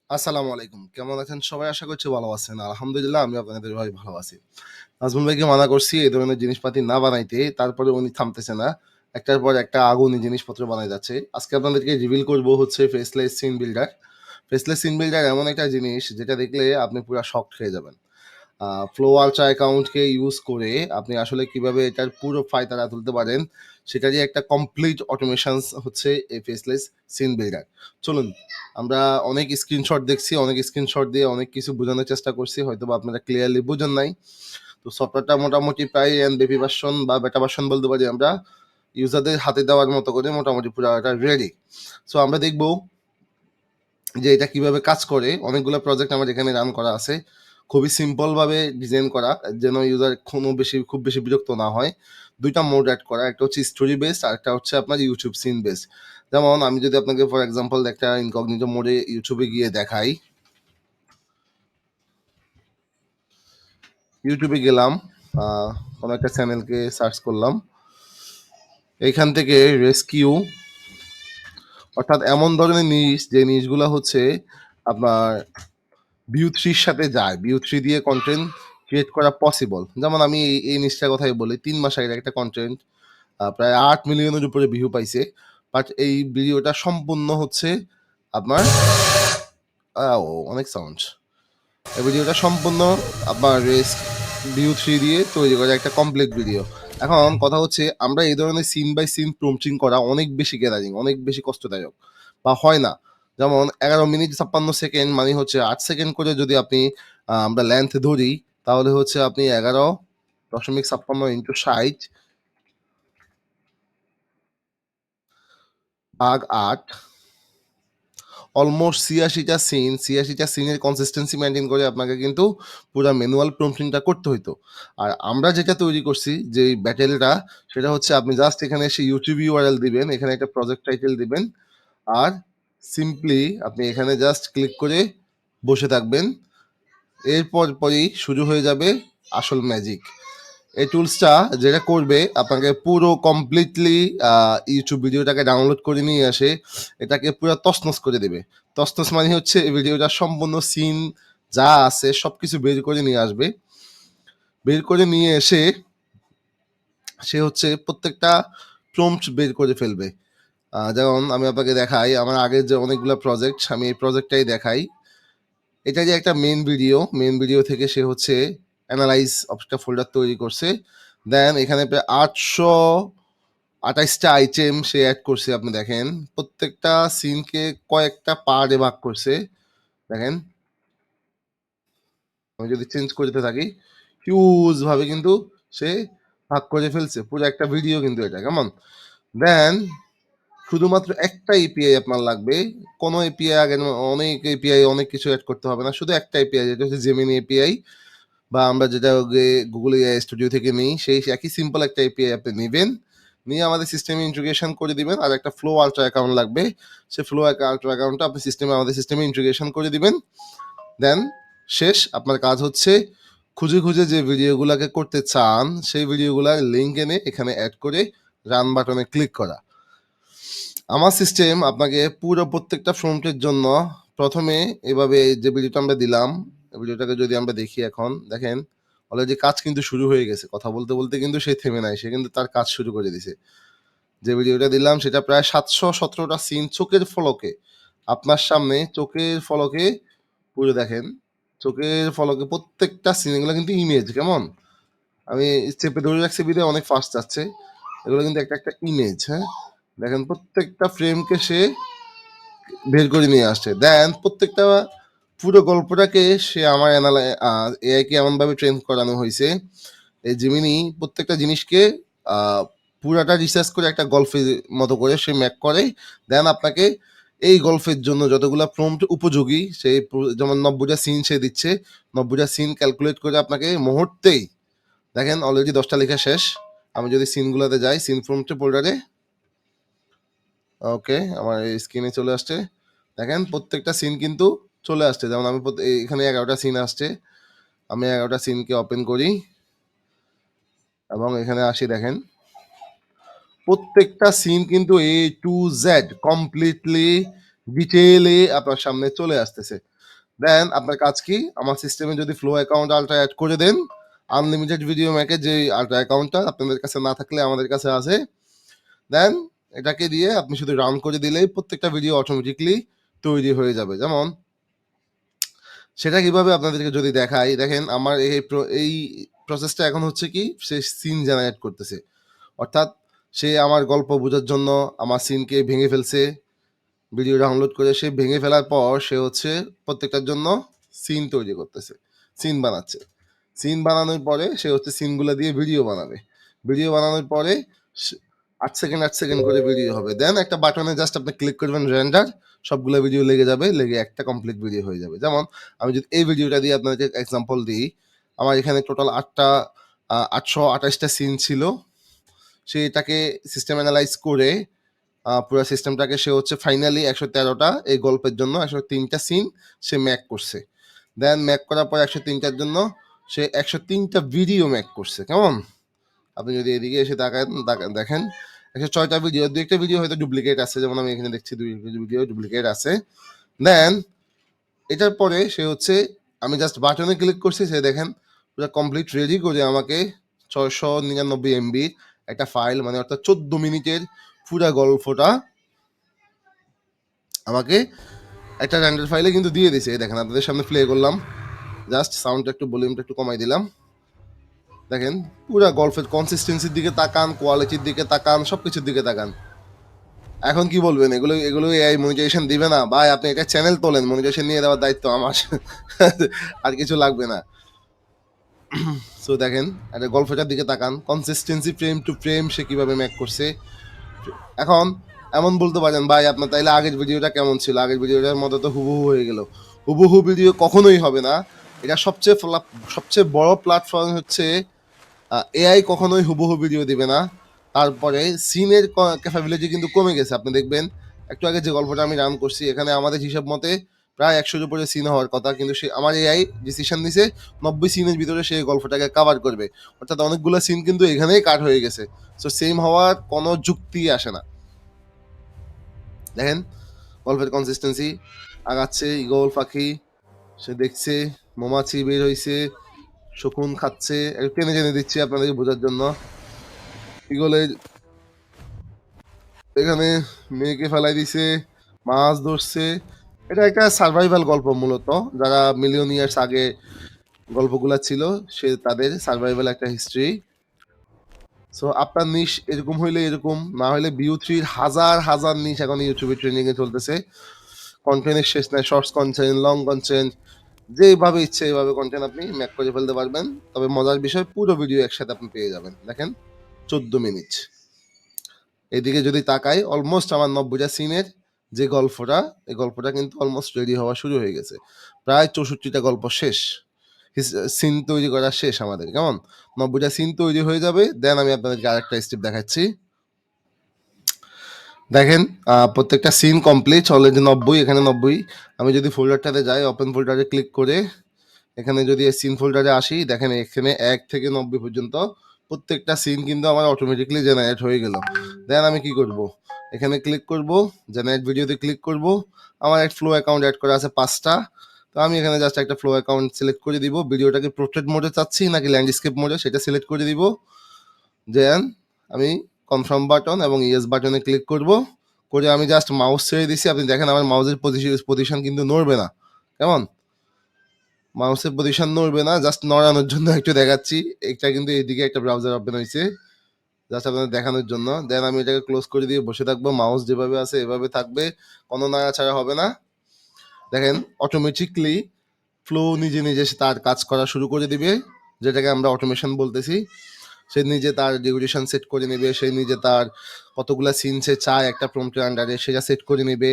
আসসালামু আলাইকুম। কেমন আছেন সবাই? আশা করছি ভালো আছেন। আলহামদুলিল্লাহ আমিও আপনাদের ভাই ভালো আছি। নাজমুল ভাইকে মানা করছি এই ধরনের জিনিসপাতি না বানাইতে, তারপরে উনি থামতেছে না। একটার পর একটা আগুনি জিনিসপত্র বানায় যাচ্ছে। আজকে আপনাদেরকে রিভিল করব হচ্ছে faceless scene builder. Faceless scene builder এমন একটা জিনিস যেটা দেখলে আপনি পুরা শকড হয়ে যাবেন। ফ্লো আল্ট্রা অ্যাকাউন্টকে ইউজ করে আপনি আসলে কিভাবে এটার পুরো ফায়দাটা তুলতে পারেন, সেটারই একটা কমপ্লিট অটোমেশনস হচ্ছে এই ফেসলেস সিন বিল্ডার। চলুন, আমরা অনেক স্ক্রিনশট দেখছি, অনেক স্ক্রিনশট দিয়ে অনেক কিছু বোঝানোর চেষ্টা করছি। হয়তোবা আপনারা ক্লিয়ারলি বুঝেন নাই। তো সফটওয়্যারটা মোটামুটি প্রায় বেবি ভার্সন বা বেটা ভার্সন বলতে পারি আমরা। ইউজারদের হাতে দেওয়ার মতো করে মোটামুটি পুরাটা রেডি। সো আমরা দেখব যে এটা কিভাবে কাজ করে। অনেকগুলো প্রজেক্ট আমার এখানে রান করা আছে। খুবই সিম্পল ভাবে ডিজাইন করা, যেন ইউজার খুব বেশি বিরক্ত না হয়। ২ টা মোড এড করা। একটা হচ্ছে স্টোরি বেসড, আরেকটা হচ্ছে আপনার YouTube সিন বেসড। যেমন আমি যদি আপনাকে ফর এক্সাম্পল একটা ইনকগনিটো মোডে YouTube এ গিয়ে দেখাই। YouTube এ গেলাম, আ কোনো একটা চ্যানেলকে সার্চ করলাম। এইখান থেকে রেস্কিউ, অর্থাৎ এমন ধরনের নিশ যে নিশগুলা হচ্ছে আপনার ভিউ 3 র সাথে যায়। ভিউ 3 দিয়ে কনটেন্ট ক্রিয়েট করা পসিবল। যেমন আমি এই নিশটার কথাই বলি। ৩ মাস আগের একটা কনটেন্ট প্রায় ৮ মিলিয়নের উপরে ভিউ পাইছে। বাট এই ভিডিওটা সম্পূর্ণ হচ্ছে আপনার অনেক সাউন্ড। এই ভিডিওটা সম্পূর্ণ আপনার ভিউ 3 দিয়ে তৈরি করা একটা কমপ্লিট ভিডিও। এখন কথা হচ্ছে আমরা এই ধরনের সিন বাই সিন প্রম্পটিং করা অনেক বেশি গ্যাদারিং, অনেক বেশি কষ্টদায়ক বা হয় না। যেমন ১১ মিনিট ৫৬ সেকেন্ড মানে হচ্ছে ৮ সেকেন্ড করে যদি আপনি আমরা লেন্থ ধরি, তাহলে হচ্ছে আপনি ১১.৫৬ ইন্টু ৬০ ভাগ ৮, অলমোস্ট ৮৬টা সিন, ৮৬টা সিনের কনসিস্টেন্সি মেইনটেইন করে আপনাকে কিন্তু পুরা ম্যানুয়াল প্রম্পটিংটা করতে হইতো। আর আমরা যেটা তৈরি করছি যে ব্যাটেলটা, সেটা হচ্ছে আপনি জাস্ট এখানে এসে YouTube URL দিবেন, এখানে একটা প্রজেক্ট টাইটেল দিবেন। আর সিম্পলি আপনি এখানে জাস্ট ক্লিক করে বসে থাকবেন। এরপর পরেই শুরু হয়ে যাবে আসল ম্যাজিক। এই টুলসটা যেটা করবে আপনাকে পুরো কমপ্লিটলি ইউটিউব ভিডিওটাকে ডাউনলোড করে নিয়ে আসে এটাকে পুরো তছনছ করে দেবে। তছনছ মানে হচ্ছে এই ভিডিওটা সম্পূর্ণ সিন যা আছে সবকিছু বের করে নিয়ে আসবে। বের করে নিয়ে এসে সে হচ্ছে প্রত্যেকটা প্রম্পট বের করে ফেলবে। যেমন আমি আপনাকে দেখাই আমার আগের যে অনেকগুলো প্রজেক্ট, আমি এই প্রজেক্টটাই দেখাই। এটা যে একটা মেইন ভিডিও থেকে সে হচ্ছে অ্যানালাইজ একটা ফোল্ডার তৈরি করছে। দেন এখানে প্রায় ৮২৮টা আইটেম সে এড করছে, আপনি দেখেন। প্রত্যেকটা সিনকে কয়েকটা পার্টে ভাগ করছে। দেখেন, আমি যদি চেঞ্জ করতে থাকি, হিউজ ভাবে কিন্তু সে ভাগ করে ফেলছে। পুরো একটা ভিডিও কিন্তু এটা, কেমন? দেন শুধুমাত্র একটা এপিআই আপনার লাগবে। কোনো এপিআই আগে অনেক এপিআই অনেক কিছু এড করতে হবে না। শুধু একটা এপিআই, যেটা হচ্ছে জেমিনি এপিআই বা আমরা যেটা গুগল এআই স্টুডিও থেকে নিই, সেই একই সিম্পল একটা এপিআই আপনি নিবেন। নিয়ে আমাদের সিস্টেমে ইন্টিগ্রেশন করে দিবেন। আর একটা ফ্লো আল্ট্রা অ্যাকাউন্ট লাগবে। সেই ফ্লো আল্ট্রা অ্যাকাউন্টটা আপনি আমাদের সিস্টেমে ইন্টিগ্রেশন করে দিবেন। দেন শেষ। আপনার কাজ হচ্ছে খুঁজে যে ভিডিওগুলোকে করতে চান, সেই ভিডিওগুলার লিঙ্ক এনে এখানে এড করে রান বাটনে ক্লিক করা। আমার সিস্টেম আপনাকে পুরো প্রত্যেকটা ফ্রন্টের জন্য প্রথমে এভাবে যে ভিডিওটা আমরা দিলাম, ভিডিওটাকে যদি আমরা দেখি এখন, দেখেন অলরেডি কাজ কিন্তু শুরু হয়ে গেছে। কথা বলতে কিন্তু সে থেমে নাই। সে কিন্তু তার কাজ শুরু করে দিছে। যে ভিডিওটা দিলাম সেটা প্রায় ৭১৭টা সিন চোখের ফলকে, আপনার সামনে চোখের ফলকে পুরো দেখেন। চোখের ফলকে প্রত্যেকটা সিন, এগুলো কিন্তু ইমেজ, কেমন? আমি চেপে ধরে রাখছি বিধায় অনেক ফাস্ট যাচ্ছে। এগুলো কিন্তু একটা ইমেজ, হ্যাঁ? দেখেন প্রত্যেকটা ফ্রেমকে সে বের করে নিয়ে আসছে। দেন প্রত্যেকটা পুরো গল্পটাকে সে আমার এআই কে এমনভাবে ট্রেন করানো হয়েছে, এই জিমিনি প্রত্যেকটা জিনিসকে পুরাটা রিসার্চ করে একটা গল্পের মতো করে সে ম্যাক করে। দেন আপনাকে এই গল্পের জন্য যতগুলা প্রম্পট উপযোগী, সেই যেমন ৯০টা সিন সে দিচ্ছে, ৯০টা সিন ক্যালকুলেট করে আপনাকে মুহূর্তেই, দেখেন অলরেডি ১০টা লেখা শেষ। আমি যদি সিনগুলোতে যাই, সিন প্রম্পট ফোল্ডারে, ওকে আমার এই স্ক্রিনে চলে আসছে। দেখেন প্রত্যেকটা সিন কিন্তু চলে আসছে। যেমন আমি এখানে ১১টা সিন আসছে। আমি ১১টা সিনকে ওপেন করি এবং এখানে আসি, দেখেন প্রত্যেকটা সিন কিন্তু A to Z কমপ্লিটলি ডিটেইলে আপনার সামনে চলে আসতেছে। দেন আপনার কাজ কি? আমার সিস্টেমে যদি ফ্লো অ্যাকাউন্ট আল্ট্রা এড করে দেন, আনলিমিটেড ভিডিও মেকের যে আল্ট্রা অ্যাকাউন্টটা আপনাদের কাছে না থাকলে আমাদের কাছে আছে। দেন এটাকে দিয়ে আপনি শুধু রান করে দিলেই প্রত্যেকটা ভিডিও অটোমেটিক্যালি তৈরি হয়ে যাবে। যেমন সেটা কিভাবে আপনাদেরকে যদি দেখাই, দেখেন আমার এই প্রসেসটা এখন হচ্ছে কি সে সিন জেনারেট করতেছে। অর্থাৎ সে আমার গল্প বোঝার জন্য আমার সিনকে ভেঙে ফেলছে। ভিডিও ডাউনলোড করে সে ভেঙে ফেলার পর সে হচ্ছে প্রত্যেকটার জন্য সিন তৈরি করতেছে, সিন বানাচ্ছে। সিন বানানোর পরে সে হচ্ছে সিনগুলো দিয়ে ভিডিও বানাবে। ভিডিও বানানোর পরে 8 সেকেন্ড করে ভিডিও হবে। দেন একটা বাটনে জাস্ট আপনি ক্লিক করবেন রেন্ডার, সবগুলো ভিডিও লেগে যাবে, লেগে একটা কমপ্লিট ভিডিও হয়ে যাবে। যেমন আমি যদি এই ভিডিওটা দিয়ে আপনাদের এক্সাম্পল দিই, আমার এখানে টোটাল 828টা সিন ছিল। সে এটাকে সিস্টেম অ্যানালাইজ করে পুরো সিস্টেমটাকে সে হচ্ছে ফাইনালি 113টা এই গল্পের জন্য 103টা সিন সে ম্যাক করছে। দেন ম্যাক করার পর 103টার জন্য সে 103টা ভিডিও ম্যাক করছে। কেমন? আপনি যদি এদিকে এসে দেখেন 106টা ভিডিও, 2-একটা ভিডিও হয়তো ডুপ্লিকেট আছে, যেমন আমি এখানে দেখছি 2 ভিডিও ডুপ্লিকেট আছে। দেন এটার পরে সে হচ্ছে আমি জাস্ট বাটনে ক্লিক করছি, সে দেখেন পুরো কমপ্লিট রেডি করে আমাকে 699 এমবি একটা ফাইল, মানে অর্থাৎ 14 মিনিটের পুরা গল্পটা আমাকে একটা র্যান্ডার ফাইলে কিন্তু দিয়ে দিছে। এই দেখেন আপনাদের সামনে প্লে করলাম, জাস্ট সাউন্ডটা একটু ভলিউমটা একটু কমাই দিলাম। দেখেন পুরা গল্পের কনসিস্টেন্সির দিকে তাকান, কোয়ালিটির দিকে তাকান, সবকিছুর দিকে তাকান। এখন কি বলবেন, এগুলো এআই মনিটাইজেশন দিবে না? ভাই আপনি এটা চ্যানেল তোলেন, মনিটাইজেশন নিয়ে দেওয়ার দায়িত্ব আমার। আর কিছু লাগবে না। সো দেখেন একটা গল্পটার দিকে তাকান, কনসিস্টেন্সি ফ্রেম টু ফ্রেম সে কিভাবে মেক করছে। এখন এমন বলতে পারেন ভাই আপনার তাইলে আগের ভিডিওটা কেমন ছিল, আগের ভিডিওটার মতো তো হুবহু হয়ে গেল। হুবহু ভিডিও কখনোই হবে না। এটা সবচেয়ে বড় প্ল্যাটফর্ম হচ্ছে এআই কখনোই হুবহু ভিডিও দিবে না। তারপরে সিনের ক্যাপাবিলিটি কিন্তু কমে গেছে। আপনি দেখবেন একটু আগে যে গল্পটা আমি রান করছি, এখানে আমাদের হিসাব মতে প্রায় 100-র উপরে সিন হওয়ার কথা, কিন্তু সে আমার এআই ডিসিশন নিছে 90 সিনের ভিতরে সে গল্পটাকে কভার করবে। অর্থাৎ অনেকগুলো সিন কিন্তু এখানেই কাট হয়ে গেছে। সো সেম হওয়ার কোনো যুক্তি আসে না। দেখেন গল্পের কনসিস্টেন্সি আগাচ্ছে, ঈগল পাখি সে দেখছে, মৌমাছি বের হইছে, শকুন খাচ্ছে, একটু টেনে টেনে দিচ্ছি আপনাদেরকে বোঝার জন্য। ঈগলের এখানে মেয়েকে ফেলাই দিছে, মাছ ধরছে। এটা একটা সার্ভাইভাল গল্প মূলত। যারা মিলিয়ন ইয়ার্স আগে গল্পগুলা ছিল সে তাদের সার্ভাইভাল একটা হিস্ট্রি। সো আপনার নিশ এরকম হইলে এরকম, না হলে ভিউ 3 হাজার হাজার নিশ এখন ইউটিউবে ট্রেনিং এ চলতেছে। কন্টেন্টের শেষ নাই, শর্টস কন্টেন্ট, লং কন্টেন্ট, যেভাবে ইচ্ছে এইভাবে কন্টেন্ট আপনি ম্যাক করে ফেলতে পারবেন। তবে মজার বিষয় পুরো ভিডিও একসাথে আপনি পেয়ে যাবেন। দেখেন 14 মিনিট। এদিকে যদি তাকাই অলমোস্ট আমার 90টা সিনের যে গল্পটা, এই গল্পটা কিন্তু অলমোস্ট রেডি হওয়া শুরু হয়ে গেছে। প্রায় 64টা গল্প শেষ, সিন তৈরি করা শেষ আমাদের। কেমন? 90টা সিন তৈরি হয়ে যাবে। দেন আমি আপনাদেরকে আরেকটা স্টেপ দেখাচ্ছি। দেখেন প্রত্যেকটা সিন কমপ্লিট, অলরেডি 90, এখানে 90। আমি যদি ফোল্ডারটাতে যাই, ওপেন ফোল্ডারে ক্লিক করে এখানে যদি সিন ফোল্ডারে আসি, দেখেন এখানে 1 থেকে 90 পর্যন্ত প্রত্যেকটা সিন কিন্তু আমার অটোমেটিকলি জেনারেট হয়ে গেল। দেন আমি কি করব, এখানে ক্লিক করব, জেনারেট ভিডিওতে ক্লিক করব। আমার এক ফ্লো অ্যাকাউন্ট অ্যাড করা আছে 5টা। তো আমি এখানে জাস্ট একটা ফ্লো অ্যাকাউন্ট সিলেক্ট করে দিব। ভিডিওটাকে পোর্ট্রেট মোডে চাচ্ছি নাকি ল্যান্ডস্কেপ মোডে সেটা সিলেক্ট করে দিব। দেন আমি কনফার্ম বাটন এবং ইয়েস বাটনে ক্লিক করব, করে আমি জাস্ট মাউস ছেড়ে দিছি। আপনি দেখেন আমার মাউসের পজিশন কিন্তু নড়বে না। কেমন? মাউসের পজিশন নড়বে না, জাস্ট নড়ানোর জন্য একটু দেখাচ্ছি। এটা কিন্তু এইদিকে একটা ব্রাউজার ওপেন হয়েছে, জাস্ট আপনাদের দেখানোর জন্য। দেন আমি এটাকে ক্লোজ করে দিয়ে বসে থাকবো। মাউস যেভাবে আছে এভাবে থাকবে, কোনো নাড়াচাড়া হবে না। দেখেন অটোমেটিকলি ফ্লো নিজে নিজে তার কাজ করা শুরু করে দিবে, যেটাকে আমরা অটোমেশন বলতেছি। সে নিজে তার ডিউরেশন সেট করে নেবে, সে নিজে তার কতগুলা সিন সে চায় একটা প্রম্পটের আন্ডারে সেটা সেট করে নেবে,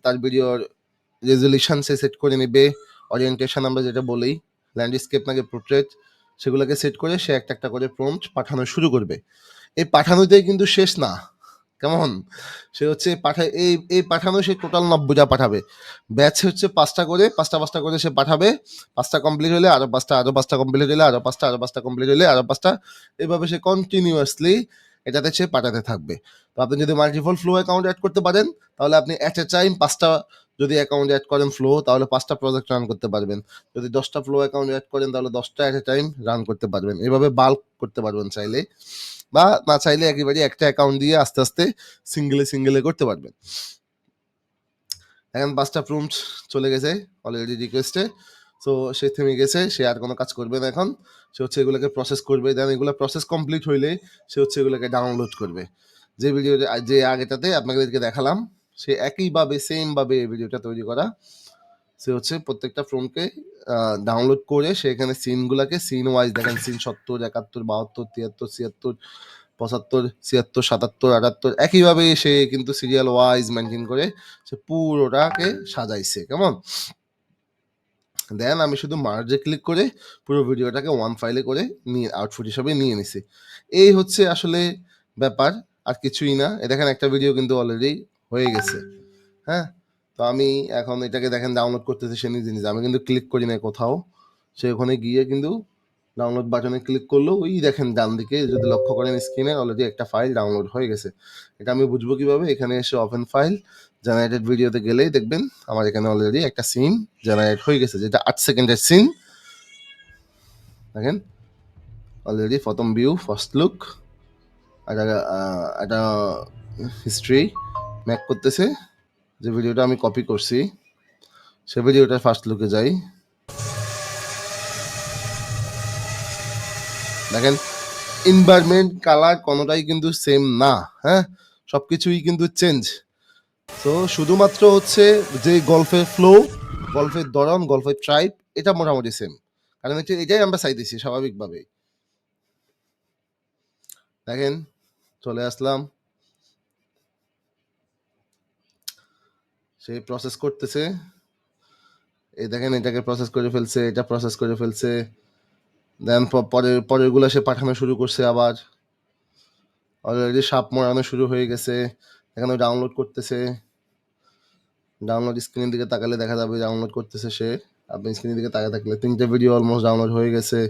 তার ভিডিওর রেজলিউশন সে সেট করে নেবে, ওরিয়েন্টেশন আমরা যেটা বলি, ল্যান্ডস্কেপ নাকি পোর্ট্রেট, সেগুলোকে সেট করে সে একটা একটা করে প্রম্পট পাঠানো শুরু করবে। এই পাঠানোতেই কিন্তু শেষ না। কেমন? সে হচ্ছে এই পাঠানো সে টোটাল 90টা পাঠাবে। ব্যাচ হচ্ছে 5টা করে, 5টা করে সে পাঠাবে। 5টা কমপ্লিট হলে আরো 5টা, আরো 5টা কমপ্লিট হলে আরো 5টা, আরো 5টা কমপ্লিট হলে আরো 5টা। এভাবে সে কন্টিনিউয়াসলি এটাতে সে পাঠাতে থাকবে। তো আপনি যদি মাল্টিপল ফ্লো অ্যাকাউন্ট অ্যাড করতে পারেন তাহলে আপনি এট এ টাইম 5টা যদি অ্যাকাউন্ট অ্যাড করেন ফ্লো তাহলে 5টা প্রজেক্ট রান করতে পারবেন। যদি 10টা ফ্লো অ্যাকাউন্ট অ্যাড করেন তাহলে 10টা এট এ টাইম রান করতে পারবেন। এভাবে বাল্ক করতে পারবেন চাইলে, বা না চাইলে একেবারে একটা অ্যাকাউন্ট দিয়ে আস্তে আস্তে সিঙ্গেলে করতে পারবেন। এখন 5টা প্রম্পট চলে গেছে অলরেডি রিকোয়েস্টে। সো সে থেমে গেছে, সে আর কোনো কাজ করবে না এখন। সে হচ্ছে এগুলোকে প্রসেস করবে, দেন এগুলো প্রসেস কমপ্লিট হইলে সে হচ্ছে এগুলোকে ডাউনলোড করবে। যে ভিডিও যে আগেটাতে আপনাদেরকে দেখালাম সে একইভাবে সেমভাবে এই ভিডিওটা তৈরি করা। সে হচ্ছে প্রত্যেকটা ফ্রমকে ডাউনলোড করে সে এখানে সিনগুলোকে সিন ওয়াইজ দেখেন, সিন 70, 71, 72, 73, 76, 75, 77, 78 একইভাবে সে কিন্তু সিরিয়াল ওয়াইজ মেনটেন করে সে পুরোটাকে সাজাইছে। কেমন? দেন আমি শুধু মার্জে ক্লিক করে পুরো ভিডিওটাকে ওয়ান ফাইলে করে নিয়ে আউটপুট হিসাবে নিয়ে নিছি। এই হচ্ছে আসলে ব্যাপার, আর কিছুই না। দেখেন একটা ভিডিও কিন্তু অলরেডি হয়ে গেছে। হ্যাঁ, তো আমি এখন এটাকে দেখেন ডাউনলোড করতেছি সে নিজে নিজে, আমি কিন্তু ক্লিক করি না কোথাও। সে ওখানে গিয়ে কিন্তু ডাউনলোড বাটনে ক্লিক করলো, ওই দেখেন ডান দিকে যদি লক্ষ্য করেন স্ক্রিনে অলরেডি একটা ফাইল ডাউনলোড হয়ে গেছে। এটা আমি বুঝবো কিভাবে? এখানে এসে ওপেন ফাইল জেনারেটেড ভিডিওতে গেলেই দেখবেন আমার এখানে অলরেডি একটা সিন জেনারেট হয়ে গেছে, যেটা 8 সেকেন্ডের সিন। দেখেন অলরেডি প্রথম ভিউ, ফার্স্ট লুক, একটা হিস্ট্রি ম্যাক করতেছে। যে ভিডিওটা আমি কপি করছি সে ভিডিওটা ফার্স্ট লুকে যাই। দেখেন এনভায়রনমেন্ট, কালার কোনোটাই কিন্তু সেম না। হ্যাঁ, সবকিছুই কিন্তু চেঞ্জ। তো শুধুমাত্র হচ্ছে যে গল্ফের ফ্লো, গল্ফের ধরন, গল্ফের ট্রাইব এটা মোটামুটি সেম, কারণ হচ্ছে এটাই আমরা চাইতেছি স্বাভাবিকভাবে। দেখেন চলে আসলাম, সে প্রসেস করতেছে। এই দেখেন এটাকে প্রসেস করে ফেলছে, এটা প্রসেস করে ফেলছে, দেন পরেরগুলো সে পাঠানো শুরু করছে। আবার অলরেডি সাপ মরানো শুরু হয়ে গেছে। এখানে ডাউনলোড করতেছে। ডাউনলোড স্ক্রিনের দিকে তাকালে দেখা যাবে ডাউনলোড করতেছে সে। আপনি স্ক্রিনের দিকে তাকিয়ে থাকলে 3টে ভিডিও অলমোস্ট ডাউনলোড হয়ে গেছে।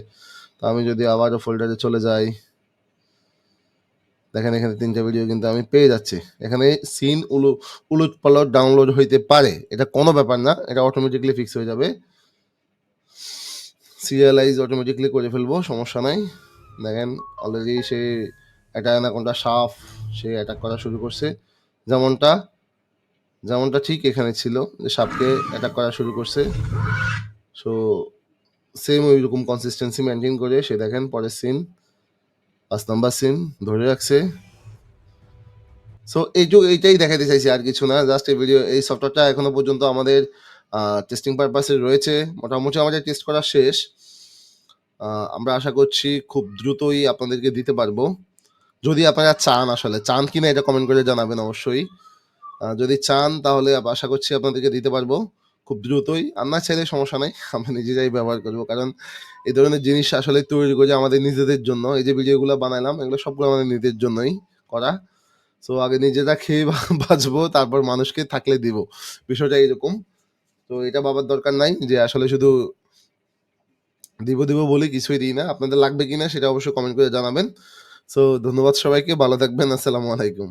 তো আমি যদি আবারও ফোল্ডারে চলে যাই, দেখেন এখানে 3টে ভিডিও কিন্তু আমি পেয়ে যাচ্ছি। এখানে সিন উলট পালট ডাউনলোড হইতে পারে, এটা কোনো ব্যাপার না, এটা অটোমেটিকলি ফিক্স হয়ে যাবে। সিরিয়ালাইজ অটোমেটিকলি করে ফেলবো, সমস্যা নাই। দেখেন অলরেডি সে একটা অ্যানাকোন্ডা সাপ সে অ্যাটাক করা শুরু করছে, যেমনটা ঠিক এখানে ছিল যে সাপকে অ্যাটাক করা শুরু করছে। সো সেম ওই রকম কনসিস্টেন্সি মেনটেন করে সে দেখেন পরের সিন 5 নাম্বার সিন ধরে রাখছে। সো এইটাই দেখাতে চাইছি, আর কিছু না। জাস্ট এই ভিডিও, এই সফটওয়্যারটা এখনো পর্যন্ত আমাদের টেস্টিং পারপাসে রয়েছে। মোটামুটি আমাদের টেস্ট করা শেষ। আমরা আশা করছি খুব দ্রুতই আপনাদেরকে দিতে পারবো, যদি আপনারা চান। আসলে চান কিনা এটা কমেন্ট করে জানাবেন অবশ্যই। যদি চান তাহলে আশা করছি আপনাদেরকে দিতে পারবো খুব দ্রুতই। আর না চাইলে সমস্যা নাই, আমরা নিজেরাই ব্যবহার করবো, কারণ এই ধরনের জিনিস আসলে তৈরি করে আমাদের নিজেদের জন্য। এই যে ভিডিওগুলো বানাইলাম এগুলো সবগুলো আমাদের নিজেদের জন্যই করা। সো আগে নিজেরা খেয়ে বাঁচবো, তারপর মানুষকে থাকলে দিব, বিষয়টা এরকম। তো এটা ভাবার দরকার নাই যে আসলে শুধু দিব বলে কিছুই দিই না। আপনাদের লাগবে কিনা সেটা অবশ্যই কমেন্ট করে জানাবেন। সো ধন্যবাদ সবাইকে, ভালো থাকবেন, আসসালামু আলাইকুম।